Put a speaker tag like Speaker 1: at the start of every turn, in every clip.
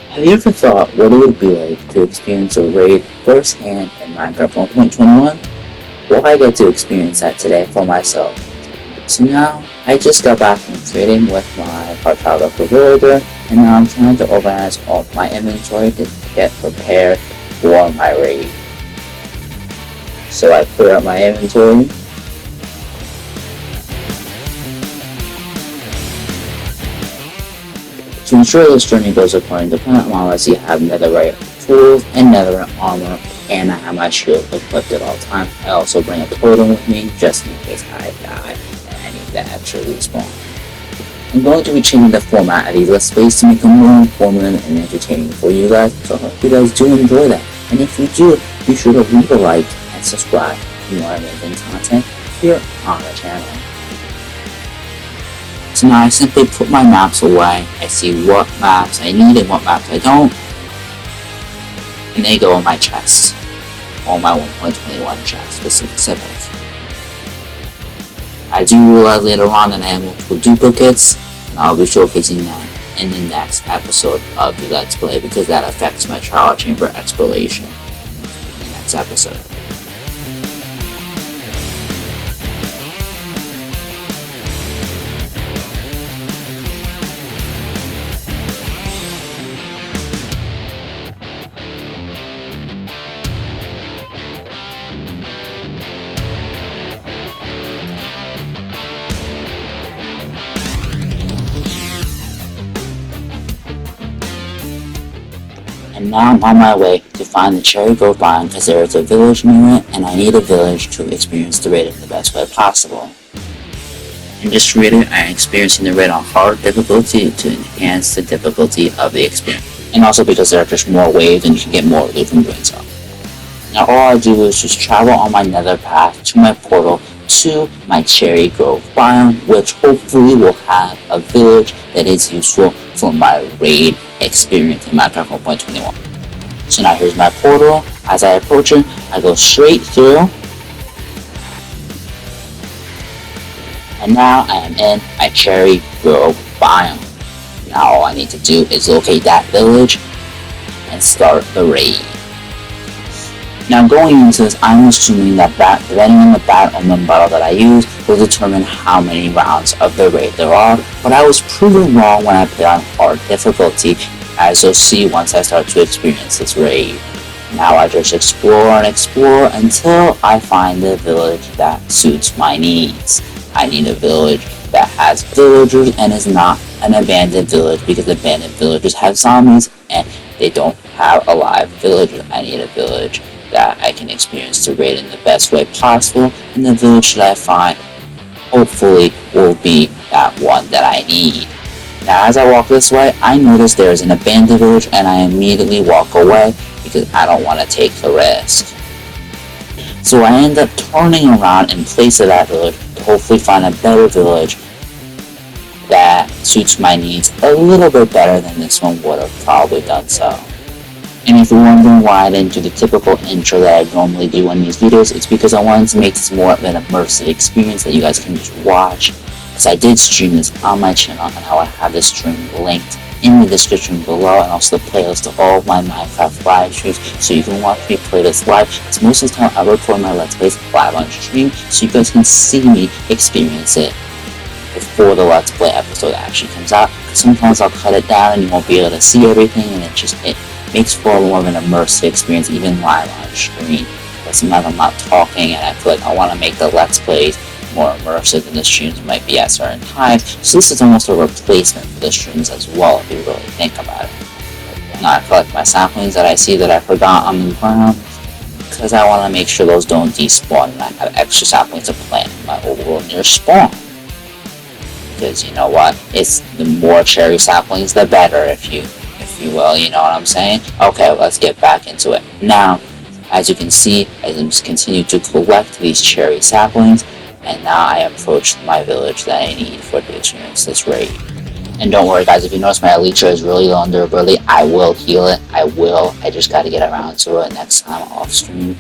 Speaker 1: Have you ever thought what it would be like to experience a raid firsthand in Minecraft 1.21? Well, I get to experience that today for myself. So now, I just got back from trading with my cartographer builder, and now I'm trying to organize all of my inventory to get prepared for my raid. So I clear out my inventory. To ensure this journey goes according to plan, obviously I have netherite tools and netherite armor, and I have my shield equipped at all times. I also bring a totem with me just in case I die and I need that extra respawn. I'm going to be changing the format of these Let's Plays to make them more informative and entertaining for you guys, so I hope you guys do enjoy that. And if you do, be sure to leave a like and subscribe for more amazing content here on the channel. So now I simply put my maps away, I see what maps I need and what maps I don't, and they go in my chest, or my 1.21 chest specific. I do realize later on that I have multiple duplicates, and I'll be showcasing that in the next episode of the Let's Play because that affects my trial chamber exploration in the next episode. And now I'm on my way to find the Cherry Grove biome because there is a village near it and I need a village to experience the raid in the best way possible. And just to reiterate, I am experiencing the raid on hard difficulty to enhance the difficulty of the experience. And also because there are just more waves and you can get more loot from doing so. Now all I do is just travel on my nether path to my portal to my Cherry Grove biome, which hopefully will have a village that is useful for my raid experience in Minecraft 1.21. So now here's my portal. As I approach it, I go straight through. And now I am in my Cherry Grove biome. Now all I need to do is locate that village and start the raid. Now going into this, I'm assuming that depending on the bat omen bottle that I use will determine how many rounds of the raid there are, but I was proven wrong when I put on hard difficulty, as you'll see once I start to experience this raid. Now I just explore and explore until I find the village that suits my needs. I need a village that has villagers and is not an abandoned village because abandoned villages have zombies and they don't have alive villagers. I need a village that I can experience the raid in the best way possible, and the village that I find hopefully will be that one that I need. Now as I walk this way, I notice there is an abandoned village and I immediately walk away because I don't want to take the risk. So I end up turning around in place of that village to hopefully find a better village that suits my needs a little bit better than this one would have probably done so. And if you're wondering why I didn't do the typical intro that I normally do in these videos, it's because I wanted to make this more of an immersive experience that you guys can just watch. Because I did stream this on my channel and I will have this stream linked in the description below and also the playlist of all of my Minecraft live streams so you can watch me play this live. It's most of the time I record my Let's Plays live on stream so you guys can see me experience it before the Let's Play episode actually comes out. Sometimes I'll cut it down and you won't be able to see everything and it makes for more of an immersive experience even live on stream. But sometimes I'm not talking and I feel like I want to make the Let's Plays more immersive than the streams might be at certain times. So this is almost a replacement for the streams as well if you really think about it. Now I collect my saplings that I see that I forgot on the ground because I want to make sure those don't despawn and I have extra saplings to plant in my overall near spawn. Because you know what, it's the more cherry saplings the better if you will, you know what I'm saying? Okay, let's get back into it. Now, as you can see, I just continue to collect these cherry saplings, and now I approach my village that I need for to experience this raid. And don't worry guys, if you notice my Elytra is really low on durability, I will heal it, I just gotta get around to it next time off stream,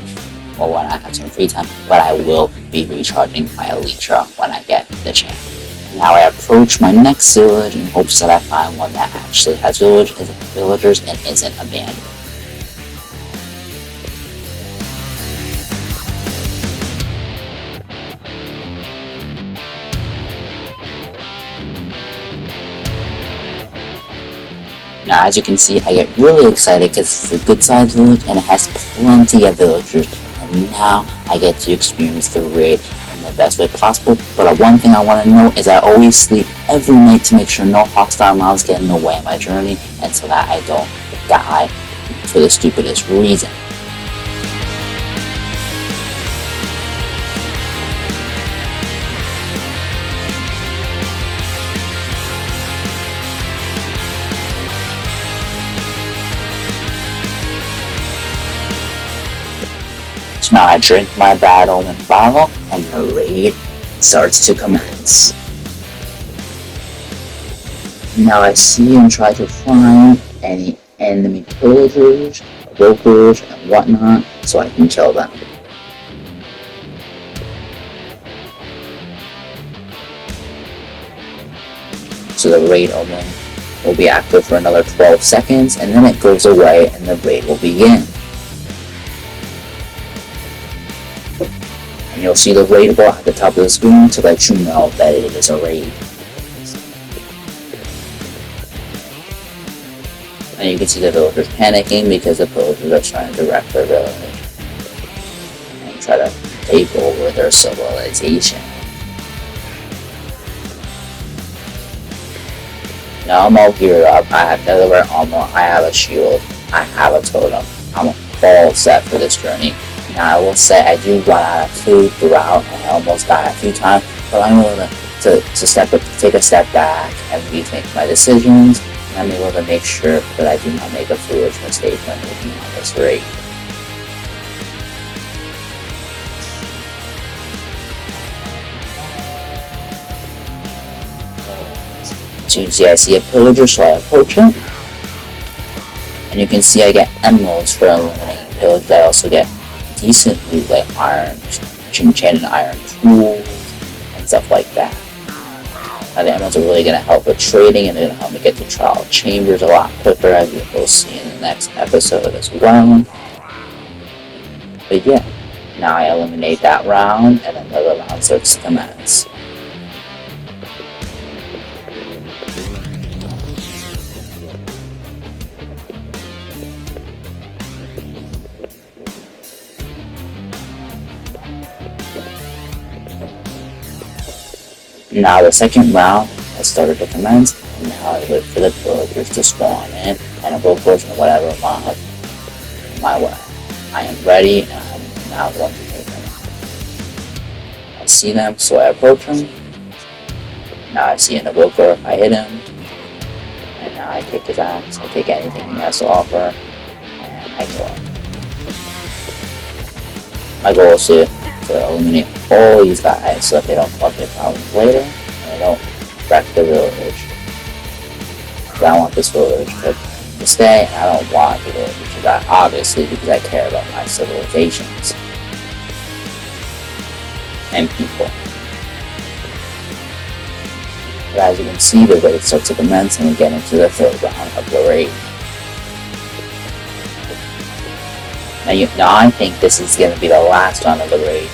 Speaker 1: or when I have some free time, but I will be recharging my Elytra when I get the chance. Now I approach my next village in hopes that I find one that actually has villagers and isn't abandoned. Now, as you can see, I get really excited because it's a good-sized village and it has plenty of villagers. And now I get to experience the raid in the best way possible. But one thing I want to know is I always sleep every night to make sure no hostile mobs get in the way of my journey and so that I don't die for the stupidest reason. So now I drink my bad omen bottle and the raid starts to commence. Now I see and try to find any enemy pillagers, workers, and whatnot so I can kill them. So the raid omen will be active for another 12 seconds and then it goes away and the raid will begin. And you'll see the raid bar at the top of the screen to let you know that it is a raid. And you can see the villagers panicking because the pillagers are trying to wreck their village and try to take over their civilization. Now I'm all geared up, I have netherite armor, I have a shield, I have a totem, I'm all set for this journey. Now I will say I do run out of food throughout and I almost died a few times, but I'm willing to take a step back and rethink my decisions. And I'm able to make sure that I do not make a foolish mistake when moving on this raid. So you can see I see a pillager, so I approach him. And you can see I get emeralds for eliminating pillage. I also get decent loot like iron, enchanted iron tools, and stuff like that. Now the emeralds are really going to help with trading and they're going to help me get to trial chambers a lot quicker, as you will see in the next episode as well. But yeah, now I eliminate that round and another round starts to commence. Now the second round has started to commence, and now I wait for the villagers to spawn in, and I will push whatever mob my way. I am ready, and I'm now going to take them. I see them, so I approach them. Now I see an evoker, I hit him, and now I kick his ass, I take anything he has to offer, and I kill him. My goal is to eliminate all these guys so that they don't cause me problems later and they don't wreck the village. But I want this village to stay and I don't want the village to die, obviously, because I care about my civilizations and people. But as you can see, the raid starts to commence and we get into the third round of the raid. Now I think this is going to be the last round of the raid,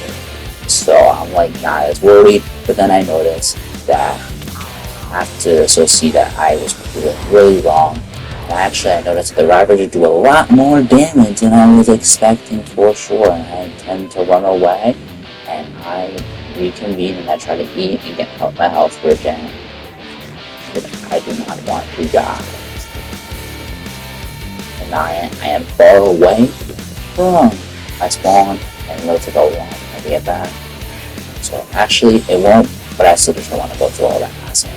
Speaker 1: so I'm like not as worried, but then I noticed that I have to associate that I was proven really wrong. And actually I noticed that the Ravagers do a lot more damage than I was expecting for sure, and I intend to run away, and I reconvene and I try to eat and get my health again. But I do not want to die. And I am far away from my spawn, and it'll take a long time to get back. So actually it won't, but I still just don't want to go through all that hassle.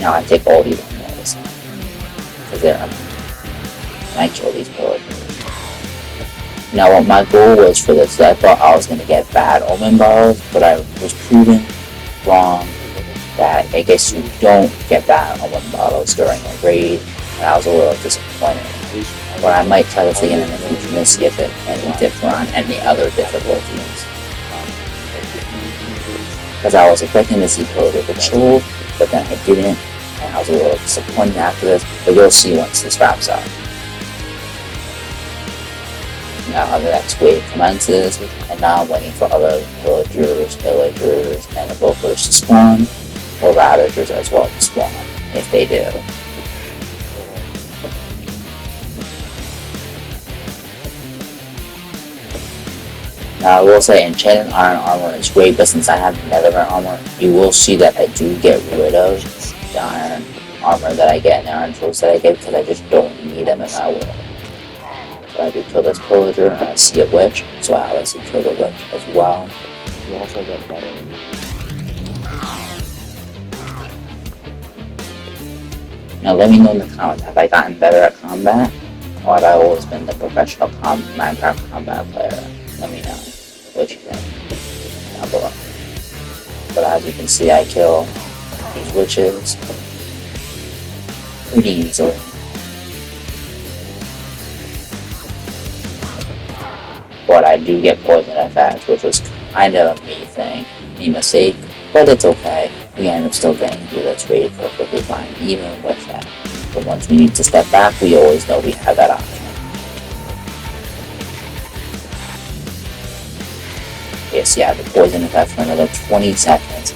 Speaker 1: Now I take all these emeralds because they're and I kill these pillagers. Now what my goal was for this, I thought I was going to get bad omen bottles, but I was proven wrong. That I guess you don't get bad omen bottles during a raid, and I was a little disappointed. But I might try this again in the future and see if it any different on any other difficulties. because I was expecting to see Pillager Patrol, but then I didn't, and I was a little disappointed after this, but you'll see once this wraps up. Now the next wave commences, and now I'm waiting for other villagers, and evokers to spawn, or ravagers as well to spawn, if they do. Now I will say enchanted iron armor is great, but since I have netherite armor, you will see that I do get rid of the iron armor that I get and the iron tools that I get because I just don't need them in my world. So I do kill this pillager and I see a witch, so I obviously kill the witch as well.
Speaker 2: You also get better.
Speaker 1: Now let me know in the comments, have I gotten better at combat? Or have I always been the professional Minecraft combat player? Let me know what you think down below. But as you can see, I kill these witches pretty easily. But I do get poison effects, which was kind of a mistake, but it's okay. We end up still getting through this raid perfectly fine, even with that. But once we need to step back, we always know we have that option. Yes, yeah, the poison effect for another 20 seconds,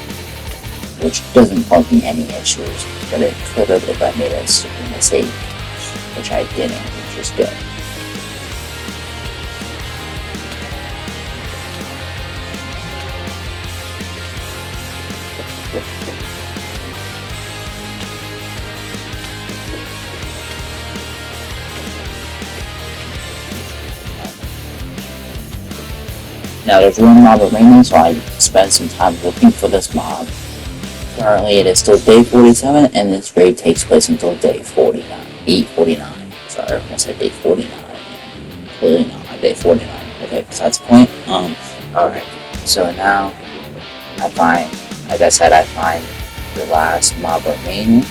Speaker 1: which doesn't cause me any issues, but it could have if I made a stupid mistake, which I didn't, which is good. Now there's one mob remaining, so I spent some time looking for this mob. Currently it is still day 47, and this raid takes place until day 49. 8:49. Sorry, I said day 49. Clearly not, day 49. Okay, besides the point. Alright. So now I find, like I said, I find the last mob remaining.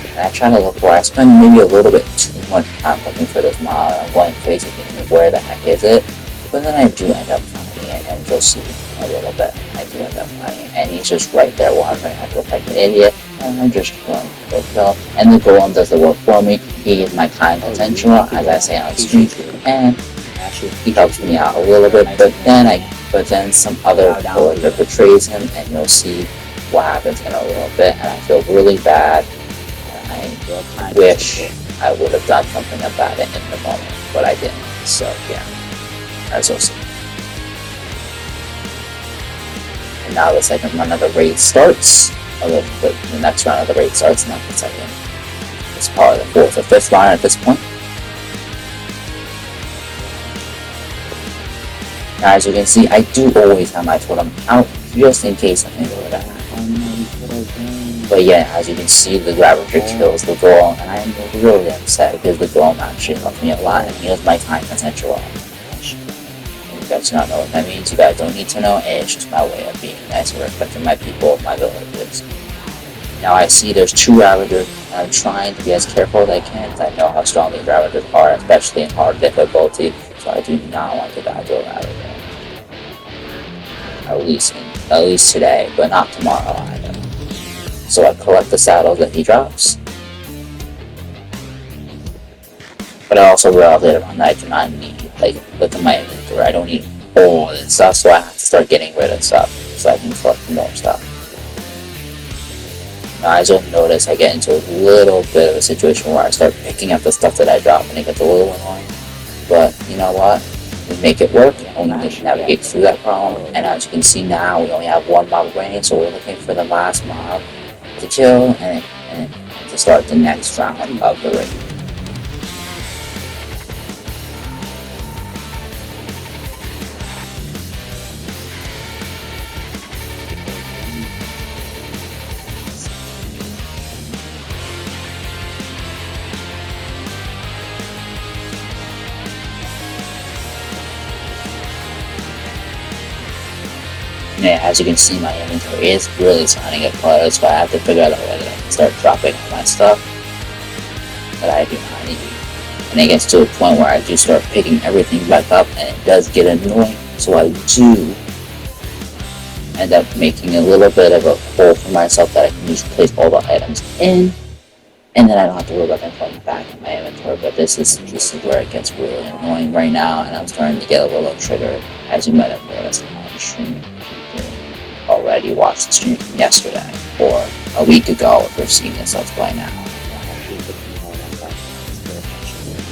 Speaker 1: And I try to look for, I spend maybe a little bit too much time looking for this mob. I'm going crazy thinking, where the heck is it? But then I do end up finding it, and you'll see a little bit. I do end up finding it, and he's just right there wandering. I look like an idiot, and I'm just going to kill. And the golem does the work for me. He is my kind potential, as I say on stream, and he helps me out a little bit. But then some other villager betrays him, and you'll see what happens in a little bit. And I feel really bad. I wish I would have done something about it in the moment, but I didn't. So yeah. As you'll see. And now the second run of the raid starts. The next round of the raid starts, not the second. It's part of the fourth or fifth round at this point. Now as you can see, I do always have my totem out, just in case something were to happen. But yeah, as you can see, the Ravager kills the golem, and I am really upset because the golem actually helped me a lot, and he was my time potential. You guys do not know what that means, you guys don't need to know, it's just my way of being nice and respecting my people, my villages. Now I see there's two Ravagers, and I'm trying to be as careful as I can, because I know how strong these Ravagers are, especially in hard difficulty, so I do not want to die to a Ravager. At least today, but not tomorrow either. So I collect the saddles that he drops. But I also realized later on that I do not need, like, look at my inventory, I don't need all this stuff, so I have to start getting rid of stuff, so I can collect more stuff. Now as you'll notice, I get into a little bit of a situation where I start picking up the stuff that I drop, and it gets a little annoying. But, you know what? We make it work, and we need to navigate through that problem, and as you can see now, we only have one mob remaining, so we're looking for the last mob to kill, and to start the next round of the raid. Yeah, as you can see, my inventory is really starting to get cluttered, so I have to figure out a way to start dropping all my stuff that I do not need. And it gets to a point where I do start picking everything back up, and it does get annoying, so I do end up making a little bit of a hole for myself that I can just place all the items in, and then I don't have to worry about them coming back in my inventory. But this is where it gets really annoying right now, and I'm starting to get a little triggered, as you might have noticed on the stream. Already watched the stream from yesterday or a week ago if you're seeing this Let's Play now.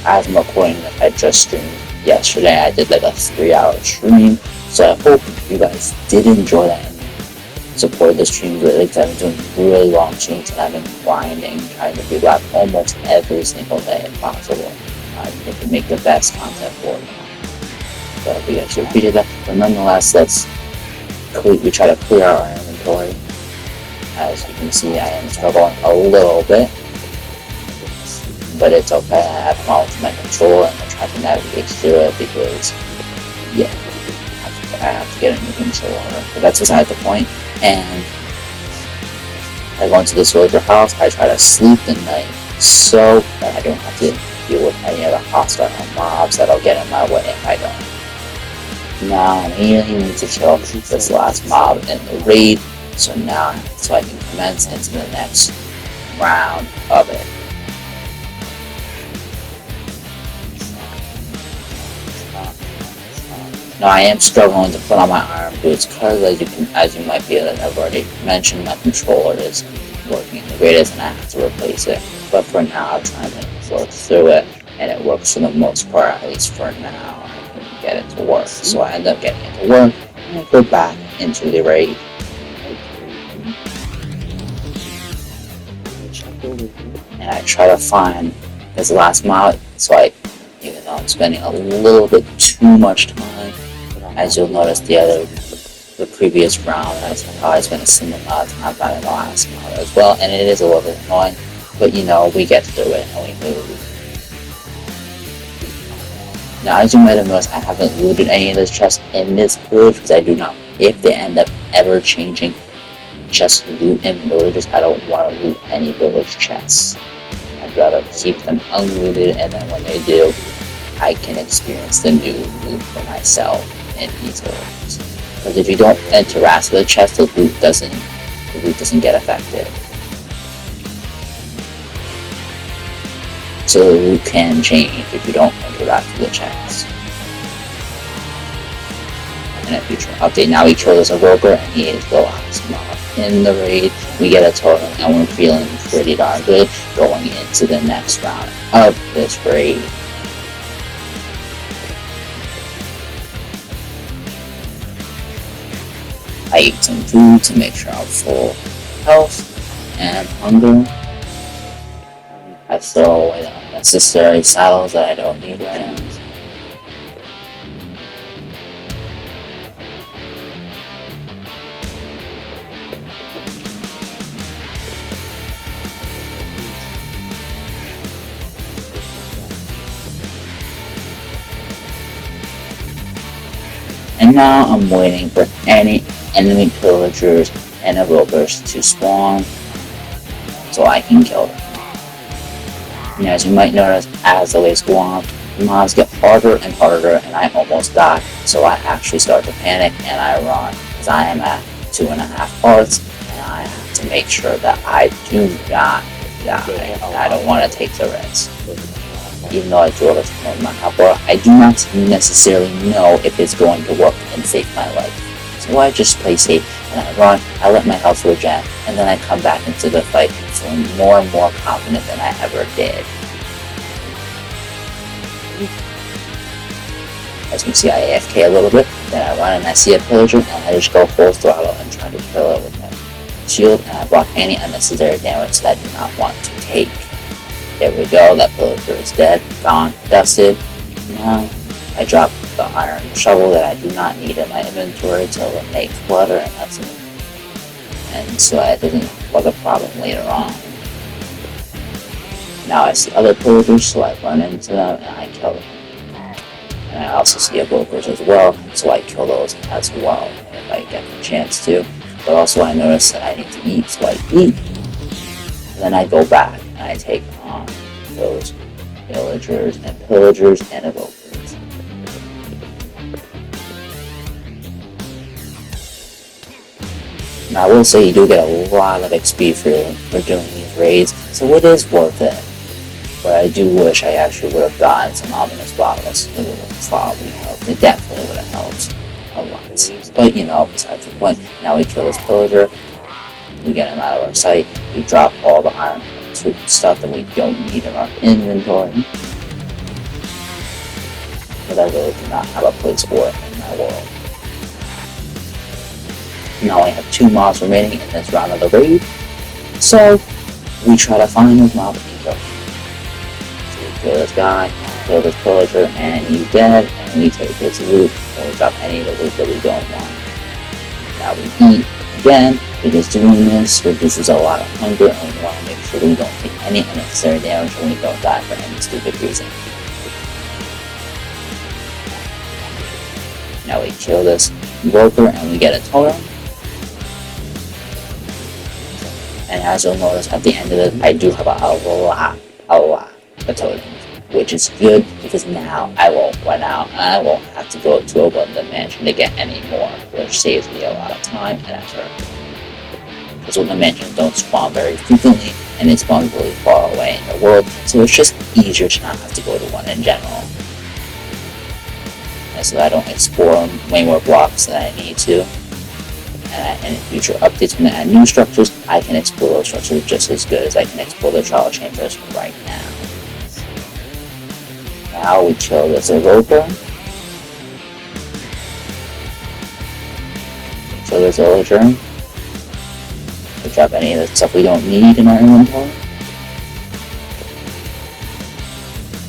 Speaker 1: As I'm recording this, I just streamed yesterday. I did like a 3-hour stream, so I hope you guys did enjoy that and support the stream really, because I've been doing really long streams and I've been grinding, trying to do that almost every single day if possible. I think to make the best content for you. So if you guys repeated that, but nonetheless, we try to clear our inventory. As you can see, I am struggling a little bit, but it's okay. I have problems with my controller and I'm trying to navigate through it because, yeah, I have to get a new controller. But that's beside the point. And I go into this villager house. I try to sleep the night so that I don't have to deal with any other hostile mobs that'll get in my way if I don't. Now I immediately need to kill this last mob in the raid, so I can commence into the next round of it. Now I am struggling to put on my iron boots because as you might be able to have already mentioned, my controller is working the greatest and I have to replace it. But for now I'm trying to work through it and it works for the most part, at least for now. Get it to work, so I end up getting it to work and I go back into the raid. And I try to find this last mod, so even though I'm spending a little bit too much time, as you'll notice the previous round, I spent a similar amount of time finding the last mod as well, and it is a little bit annoying, but we get through it and we move. Now, as you might have noticed, I haven't looted any of those chests in this village because I do not. If they end up ever changing just loot in villages, I don't want to loot any village chests. I'd rather keep them unlooted, and then when they do, I can experience the new loot for myself in these villages. Because if you don't interact with the chest, the loot doesn't get affected. So the loot can change if you don't interact with the chests. In a future update, now we kill this evoker and he is the last mob in the raid. We get a totem and we're feeling pretty darn good going into the next round of this raid. I ate some food to make sure I'm full health and hunger. I throw away the unnecessary saddles that I don't need right now. And now I'm waiting for any enemy pillagers and evokers to spawn so I can kill them. And as you might notice, as the ways go on, the mobs get harder and harder and I almost die. So I actually start to panic and I run because I am at 2.5 hearts and I have to make sure that I do not die. I don't want to take the risk. Even though I do this from my helper, I do not necessarily know if it's going to work and save my life. So I just play safe and I run, I let my health regen, and then I come back into the fight feeling more and more confident than I ever did. As you can see, I AFK a little bit, then I run and I see a pillager and I just go full throttle and try to kill it with my shield, and I block any unnecessary damage that I do not want to take. There we go, that pillager is dead, gone, dusted. Now I drop the iron shovel that I do not need in my inventory to eliminate clutter, and so that doesn't cause a problem later on. Now I see other pillagers, so I run into them and I kill them. And I also see evokers as well, so I kill those as well if I get the chance to. But also I notice that I need to eat, so I eat. And then I go back and I take on those villagers and pillagers and evokers. Now, I will say you do get a lot of XP for doing these raids, so it is worth it. But I do wish I actually would have gotten some ominous bottles. It would have probably helped. It definitely would have helped a lot. But besides the point, now we kill this pillager, we get him out of our sight, we drop all the iron stuff that we don't need in our inventory. But I really do not have a place for it in my world. Now I have 2 mobs remaining in this round of the raid, so we try to find those mobs and kill them. So we kill this guy, kill this pillager, and he's dead, and we take his loot, and we drop any of the loot that we don't want. Now we eat again, because doing this reduces a lot of hunger, and we want to make sure we don't take any unnecessary damage and we don't die for any stupid reason. Now we kill this worker and we get a totem. And as you'll notice at the end of it, I do have a lot of totems, which is good because now I won't run out and I won't have to go to a Woodland Mansion to get any more, which saves me a lot of time and effort. Because Woodland Mansions don't spawn very frequently and they spawn really far away in the world, so it's just easier to not have to go to one in general. And so I don't explore way more blocks than I need to. And in future updates, when they add new structures, I can explore those structures just as good as I can explore the trial chambers right now. Now we kill this Evoker. Kill this Villager. We drop any of the stuff we don't need in our inventory.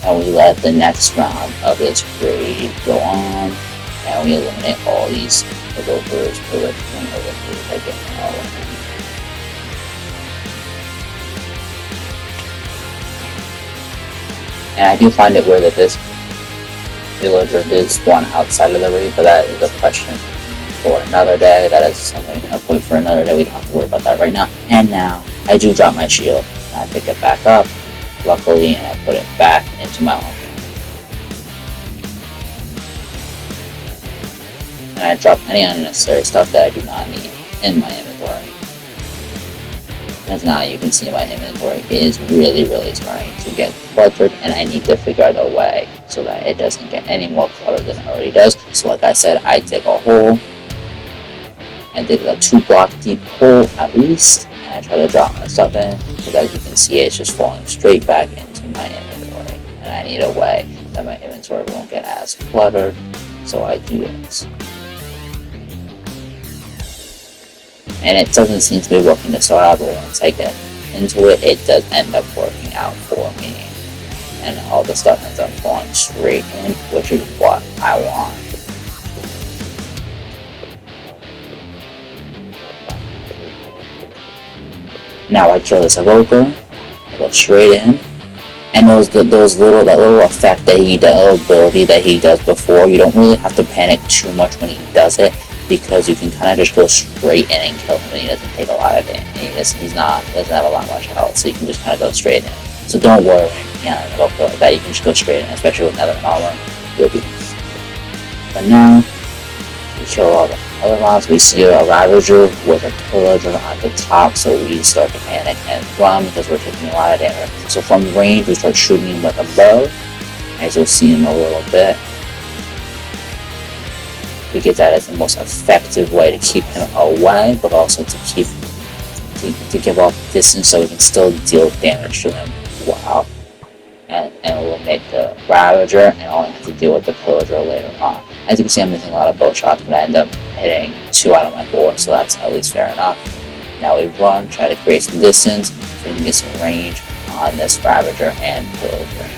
Speaker 1: And we let the next round of this raid go on. And we eliminate all these Evokers, Pillagers, and Evokers that get all of them. And I do find it weird that this Villager did spawn outside of the raid, but that is a question for another day. That is something I'll put for another day. We don't have to worry about that right now. And now, I do drop my shield, and I pick it back up, luckily, and I put it back into my home. And I drop any unnecessary stuff that I do not need in my inventory. As now you can see my inventory is really starting to get cluttered, and I need to figure out a way so that it doesn't get any more cluttered than it already does. So like I said, I dig a hole. I dig a 2-block deep hole at least, and I try to drop my stuff in, because as you can see it's just falling straight back into my inventory. And I need a way that my inventory won't get as cluttered, so I do this. And it doesn't seem to be working to start out, but once I get into it, it does end up working out for me. And all the stuff ends up falling straight in, which is what I want. Now I kill this Evoker, I go straight in, and that little effect that that little ability that he does before, you don't really have to panic too much when he does it, because you can kind of just go straight in and kill him, and he doesn't take a lot of damage. He doesn't have a lot much health, so you can just kind of go straight in. So don't worry, go for like that. You can just go straight in, especially with Nether armor. You'll be. But now we kill all the other mobs. We see a Ravager with a Pillager at the top, so we start to panic and run because we're taking a lot of damage. So from range, we start shooting him with a bow, as you'll see in a little bit. We get that as the most effective way to keep him away, but also to give off distance so we can still deal damage to him. Wow. And eliminate the Ravager, and only have to deal with the Pillager later on. As you can see, I'm missing a lot of bow shots, but I end up hitting 2 out of my 4, so that's at least fair enough. Now we run, try to create some distance, so we can get some range on this Ravager and Pillager.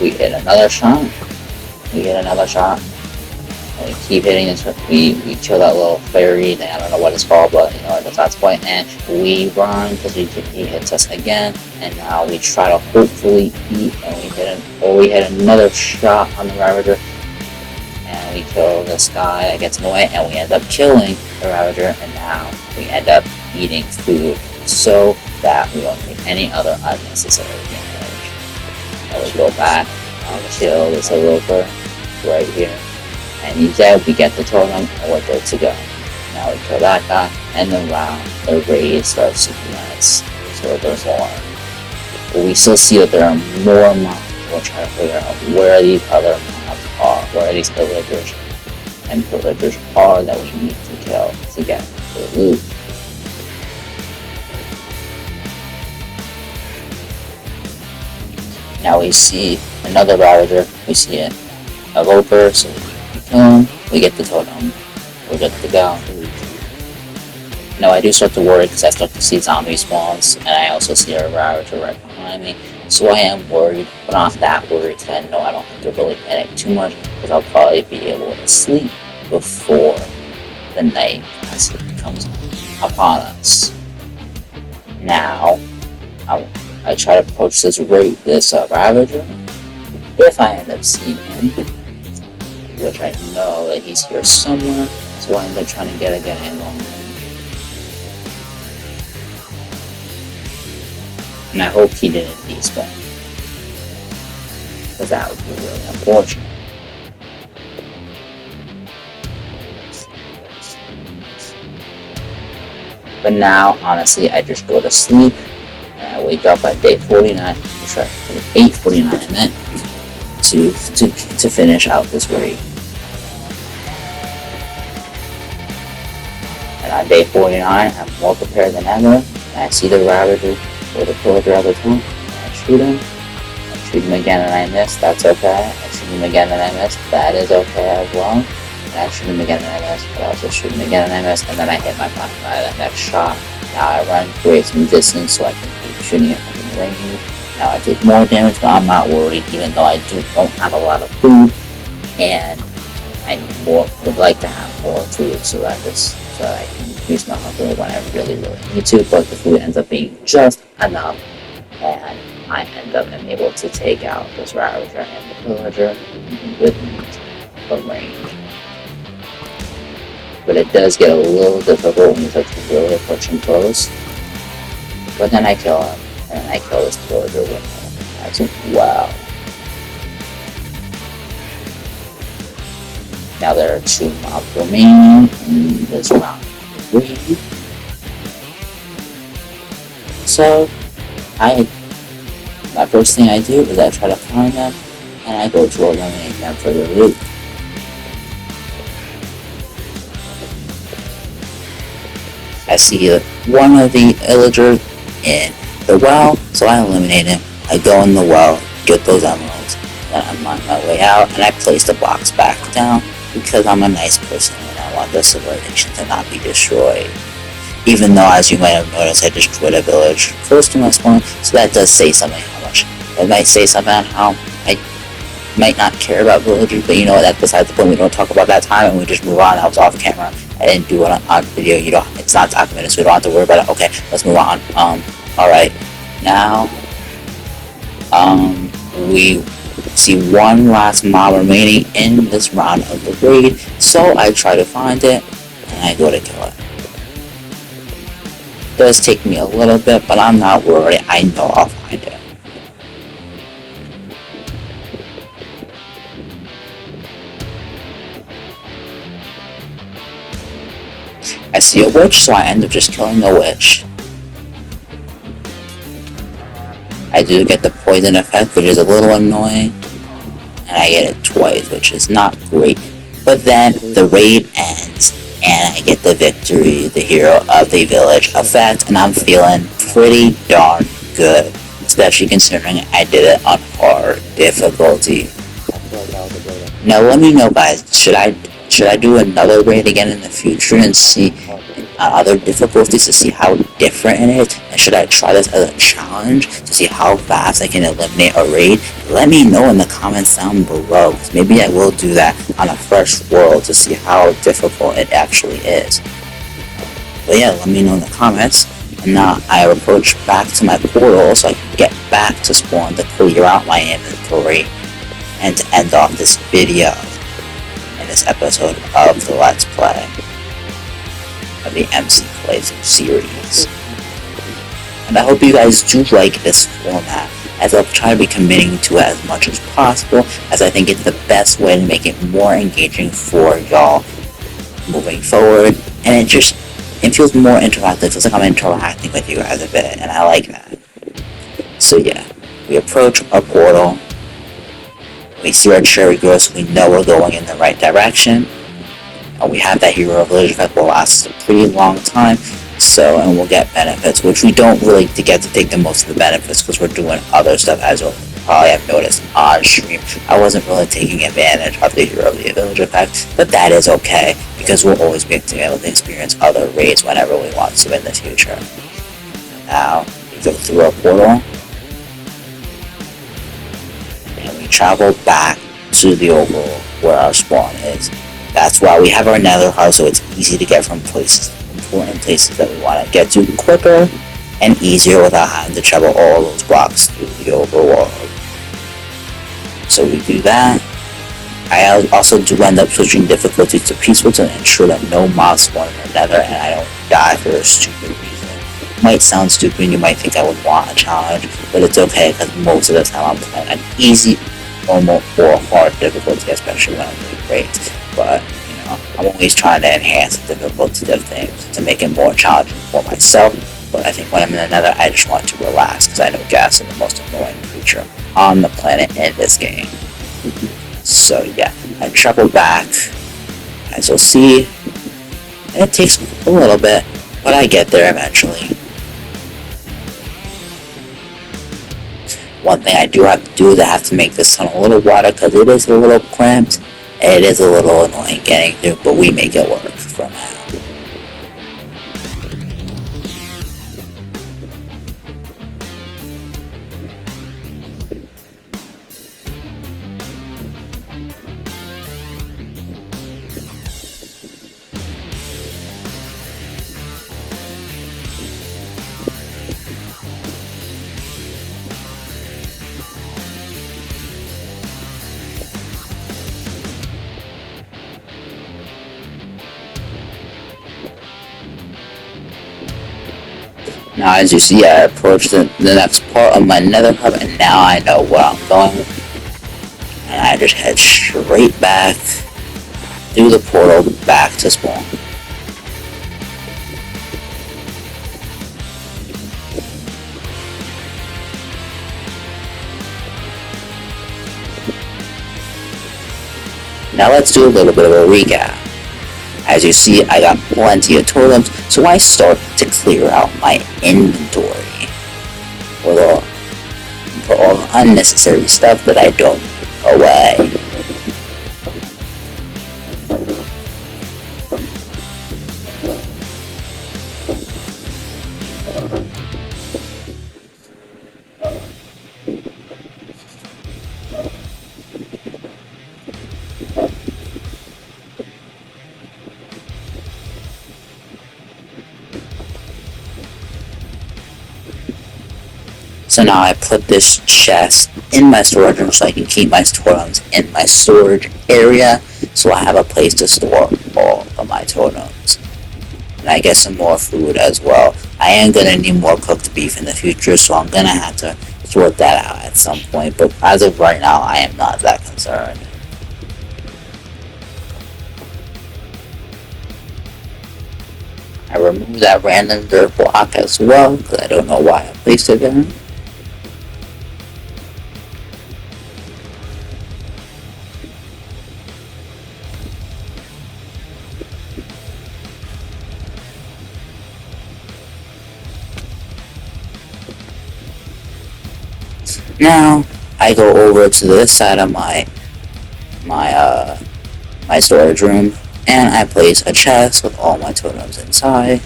Speaker 1: We hit another shot. And we keep hitting this. We kill that little fairy thing. I don't know what it's called, but that's the point. And we run because he hits us again. And now we try to hopefully eat, and we hit another shot on the Ravager. And we kill this guy that gets in the way, and we end up killing the Ravager. And now we end up eating food so that we don't take any other unnecessary damage. And we go back, kill this Evoker right here. And he's dead, we get the totem, and we're good to go. Now we kill that guy, and then round the raid starts to commence. So there's more. But we still see that there are more mobs. We'll try to figure out where these other mobs are, where these villagers and villagers are that we need to kill to get the loot. Now we see another Ravager, we see a Evoker, so we kill him, we get the totem, we're good to go. Now I do start to worry because I start to see zombie spawns, and I also see a Ravager right behind me, so I am worried, but not that worried because I know I don't have to really panic too much, because I'll probably be able to sleep before the night comes upon us. Now, I try to approach this Ravager. If I end up seeing him, which I know that he's here somewhere, so I end up trying to get a angle on him. And I hope he didn't despawn, because that would be really unfortunate. But now, honestly, I just go to sleep, and I wake up at day 49, 8:49 I meant, to finish out this raid. And on day 49, I'm more prepared than ever, and I see the Ravager, or the Pillager at the top, I shoot him. I shoot him again and I miss, that's okay. I shoot him again and I miss, that is okay as well. And I shoot him again and I miss, but I also shoot him again and I miss, and then I hit my partner by the next shot. Now I run, create some distance so I can keep shooting it from the range. Now I take more damage, but I'm not worried, even though I don't have a lot of food, and I would like to have more food so that I can increase my hunger when I really need to, but the food ends up being just enough, and I end up able to take out this Ravager and the Pillager with the range. But it does get a little difficult when you start to really approaching close. But then I kill him, and I kill this Pillager with him as well. Now there are 2 mobs remaining in this round of raid. So, my first thing I do is I try to find them, and I go to eliminate them for the loot. I see one of the villagers in the well, so I eliminate him. I go in the well, get those emeralds, then I'm on my way out, and I place the box back down, because I'm a nice person and I want the civilization to not be destroyed. Even though, as you might have noticed, I destroyed a village close to my spawn, so that does say something how much. It might say something on how I might not care about villagers, but you know what, that's besides the point. We don't talk about that time and we just move on. I was off camera. I didn't do it on video. It's not documented, so we don't have to worry about it. Okay, let's move on. Alright. Now, we see one last mob remaining in this round of the raid, so I try to find it, and I go to kill it. It does take me a little bit, but I'm not worried. I know I'll find it. I see a witch, so I end up just killing the witch. I do get the poison effect, which is a little annoying, and I get it twice, which is not great. But then the raid ends, and I get the victory, the hero of the village effect, and I'm feeling pretty darn good, especially considering I did it on hard difficulty. Now let me know, guys, should I do another raid again in the future and see other difficulties to see how different it is? And should I try this as a challenge to see how fast I can eliminate a raid? Let me know in the comments down below, because maybe I will do that on a fresh world to see how difficult it actually is. But yeah, let me know in the comments. And now I approach back to my portal so I can get back to spawn to clear out my inventory and to end off this video in this episode of the Let's Play of the MC Plays series. And I hope you guys do like this format. as I'll try to be committing to it as much as possible, as I think it's the best way to make it more engaging for y'all moving forward, and it feels more interactive. It feels like I'm interacting with you guys a bit, and I like that. So yeah, we approach our portal, we see our cherry grow, so we know we're going in the right direction. We have that hero village effect will last a pretty long time, and we'll get benefits, which we don't really get to take the most of the benefits because we're doing other stuff, as you'll probably have noticed on stream. I wasn't really taking advantage of the hero village effect, but that is okay because we'll always be able to experience other raids whenever we want to in the future. Now we go through our portal and we travel back to the oval where our spawn is. That's why we have our nether heart, so it's easy to get from important places that we want to get to quicker and easier without having to travel all those blocks through the overworld. So we do that. I also do end up switching difficulty to peaceful to ensure that no mobs spawn in the nether and I don't die for a stupid reason. It might sound stupid and you might think I would want a challenge, but it's okay because most of the time I'm playing an easy, normal, or hard difficulty, especially when I'm doing raids. But, I'm always trying to enhance the difficulty of things to make it more challenging for myself. But I think when I'm in the nether, I just want to relax because I know gas is the most annoying creature on the planet in this game. So yeah, I travel back, as you'll see, and it takes a little bit, but I get there eventually. One thing I do have to do is I have to make this tunnel a little wider because it is a little cramped. It is a little annoying getting through, but we make it work for now. Now as you see, I approached the next part of my nether hub, and now I know where I'm going. And I just head straight back through the portal back to spawn. Now let's do a little bit of a recap. As you see, I got plenty of totems, so I start to clear out my inventory with all the unnecessary stuff that I don't need away. So now I put this chest in my storage room so I can keep my totems in my storage area, so I have a place to store all of my totems. And I get some more food as well. I am going to need more cooked beef in the future, so I'm going to have to sort that out at some point, but as of right now, I am not that concerned. I removed that random dirt block as well, because I don't know why I placed it there. Now I go over to this side of my storage room, and I place a chest with all my totems inside.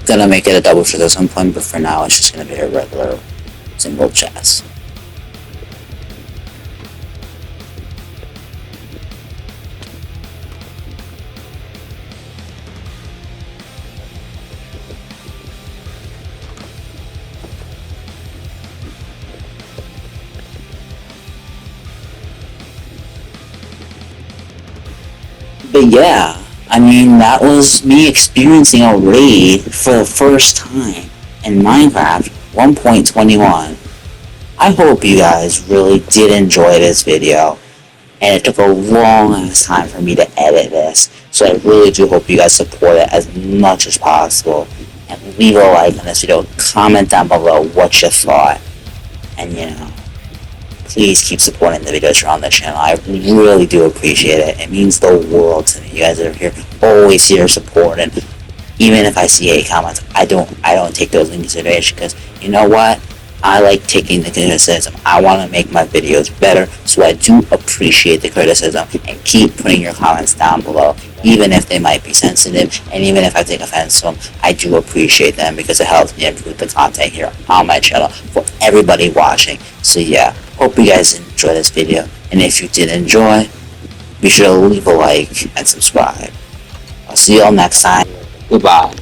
Speaker 1: Gonna make it a double chest at some point, but for now it's just gonna be a regular single chest. But yeah, I mean, that was me experiencing a raid for the first time in Minecraft 1.21. I hope you guys really did enjoy this video, and it took a long ass time for me to edit this, so I really do hope you guys support it as much as possible, and leave a like on this video, comment down below what you thought, and please keep supporting the videos here on the channel. I really do appreciate it. It means the world to me. You guys are here, always here supporting. Even if I see hate comments, I don't take those into consideration, because you know what? I like taking the criticism. I want to make my videos better, so I do appreciate the criticism, and keep putting your comments down below, even if they might be sensitive, and even if I take offense to them, I do appreciate them, because it helps me improve the content here on my channel for everybody watching. So yeah, hope you guys enjoy this video, and if you did enjoy, be sure to leave a like and subscribe. I'll see y'all next time. Goodbye.